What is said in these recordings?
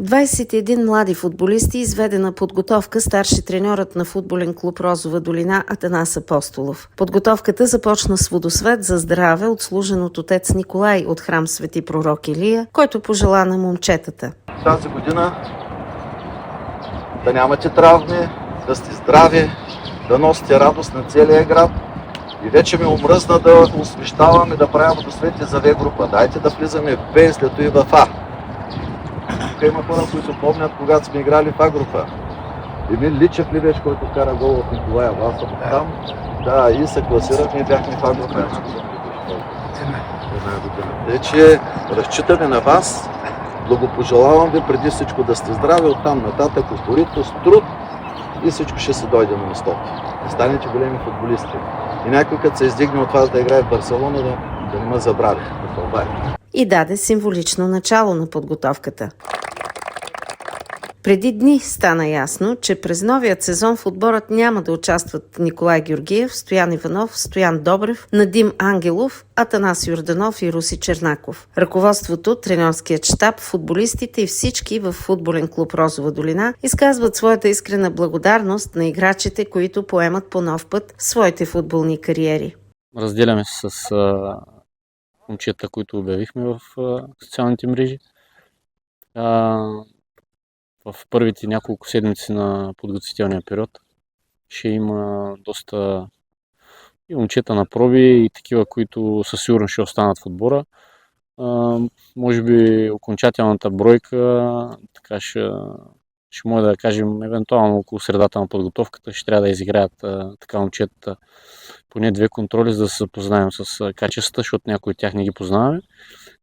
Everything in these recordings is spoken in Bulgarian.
21 млади футболисти изведе на подготовка старши треньорът на футболен клуб Розова долина Атанас Апостолов. Подготовката започна с водосвет за здраве, отслужен от отец Николай от храм Свети пророк Илия, който пожела на момчетата. Тази година да нямате травми, да сте здрави, да носите радост на целия град. И вече ми омръзна да освещаваме, да правим водосвети за В група. Дайте да влизаме в Б, след и в А. Тук има хора, които помнят, когато сме играли в А група. Емил Личев ли беше, който кара гол от Николая? Аз съм там. Да, и се класирахме и бяхме в А група. Една година. Вече разчитаме на вас. Благопожелавам ви преди всичко да сте здрави, оттам нататък упоритост, труд и всичко ще се дойде на местото. Да станете големи футболисти. И някой като се издигне от вас да играе в Барселона, да не ме забрави в България. И даде символично начало на подготовката. Преди дни стана ясно, че през новият сезон в отборът няма да участват Николай Георгиев, Стоян Иванов, Стоян Добрев, Надим Ангелов, Атанас Йорданов и Руси Чернаков. Ръководството, треньорският щаб, футболистите и всички в футболен клуб Розова долина изказват своята искрена благодарност на играчите, които поемат по нов път своите футболни кариери. Разделяме се с момчета, които обявихме в социалните мрежи. В първите няколко седмици на подготвителния период ще има доста и момчета на проби и такива, които със сигурност ще останат в отбора. Може би окончателната бройка, така ще може да кажем, евентуално около средата на подготовката ще трябва да изиграят така момчета поне 2 контроли, за да се запознаем с качествата, защото някои от тях не ги познаваме.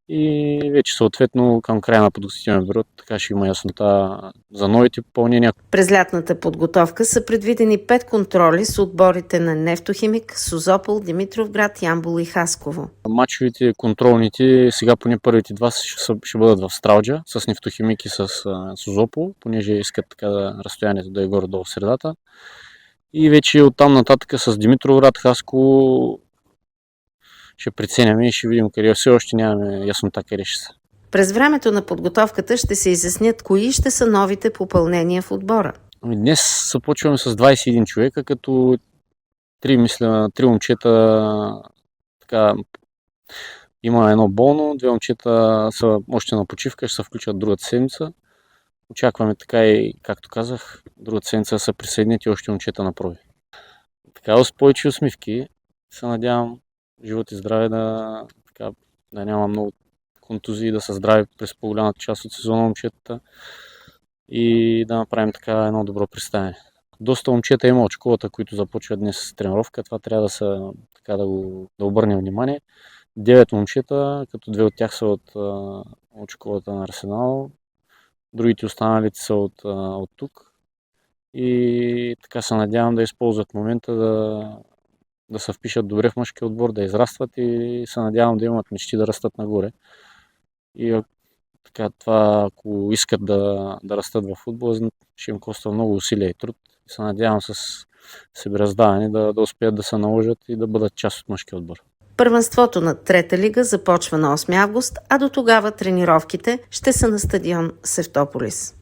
И вече съответно към края на подготвителния период така ще има яснота за новите попълнения. През лятната подготовка са предвидени 5 контроли с отборите на Нефтохимик, Созопол, Димитровград, Ямбол и Хасково. Мачовите, контролните, сега поне първите 2 ще бъдат в Стралджа с Нефтохимик и с Созопол, понеже искат така разстоянието да е горе-долу в средата. И вече оттам нататък с Димитровград, Хасково ще преценяме и ще видим къде. Все още нямаме яснота къде ще са. През времето на подготовката ще се изяснят кои ще са новите попълнения в отбора. Днес започваме с 21 човека, като 3 момчета така, има едно болно, 2 момчета са още на почивка, ще се включат другата седмица. Очакваме така и, както казах, другата седмица са присъединят и още момчета на проби. Така, с повече усмивки се надявам живот и здраве да няма много контузии, да са здрави през по-голямата част от сезона момчетата и да направим така едно добро представяне. Доста момчета има от школата, които започват днес с тренировка. Това трябва да обърнем внимание. 9 момчета, като 2 от тях са от школата на Арсенал. Другите останалите са от тук. И така се надявам да използват момента да се впишат добре в мъжкия отбор, да израстват и се надявам да имат мечти да растат нагоре. И така, това, ако искат да растат в футбола, ще им коства много усилия и труд. И се надявам с себераздаване да успеят да се наложат и да бъдат част от мъжкия отбор. Първенството на трета лига започва на 8 август, а до тогава тренировките ще са на стадион Севтополис.